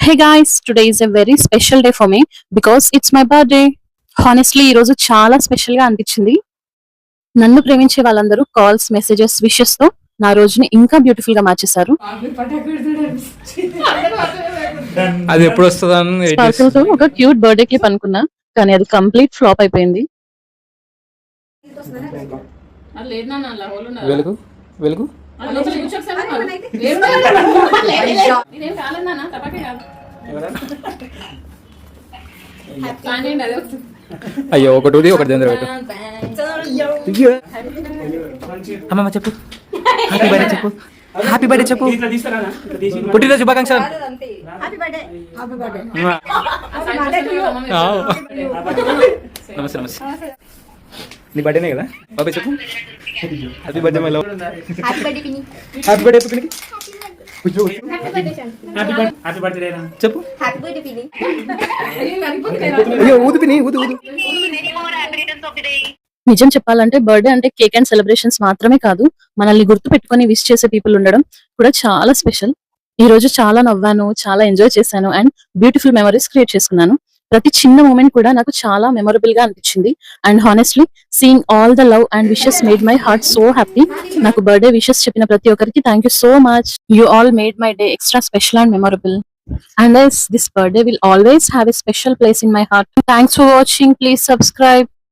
Hey guys, today is a very special day for me because it's my birthday. Honestly, ఈ రోజు చాలా special గా అనిపించింది. నన్ను ప్రేమించే వాళ్ళందరూ కాల్స్, మెసేజెస్, విషెస్ తో నా రోజుని ఇంకా బ్యూటిఫుల్ గా మార్చేశారు. అది ఎప్పుడు వస్తుందని స్పార్కిల్ తో ఒక క్యూట్ బర్త్డే క్లిప్ అనుకున్నా, కానీ అది కంప్లీట్ ఫ్లాప్ అయిపోయింది. వెలుగు వెలుగు అయ్యో ఒకటి ఉంది ఒకటి దగ్గర పెట్టు. అమ్మమ్మ చెప్పు హ్యాపీ బర్త్డే చెప్పు. హ్యాపీ బర్త్డే చెప్పు. పుట్టినరోజు శుభాకాంక్షలు. నమస్తే నమస్తే. నీ బర్త్డేనే కదా బాబాయ్ చెప్పు. Happy birthday my love. Happy birthday పిన్ని. హ్యాపీ బర్త్డే పిన్ని. హ్యాపీ బర్త్డే రా చెప్పు. హ్యాపీ బర్త్డే పిన్ని. అయ్యో ఊదు పిన్ని ఊదు ఊదు. నిజం చెప్పాలంటే బర్త్డే అంటే కేక్ అండ్ సెలబ్రేషన్స్ మాత్రమే కాదు, మనల్ని గుర్తు పెట్టుకొని విష్ చేసే పీపుల్ ఉండడం కూడా చాలా స్పెషల్. ఈ రోజు చాలా నవ్వాను, చాలా ఎంజాయ్ చేశాను అండ్ బ్యూటిఫుల్ మెమరీస్ క్రియేట్ చేసుకున్నాను. ప్రతి చిన్న మూమెంట్ కూడా నాకు చాలా మెమొరబుల్ గా అనిపించింది. And honestly seeing all the love and wishes made my heart so happy. నాకు బర్త్డే విషెస్ చెప్పిన ప్రతి ఒక్కరికి thank you so much. You all made my day extra special and memorable. And yes, this birthday will always have a special place in my heart. Thanks for watching. Please subscribe.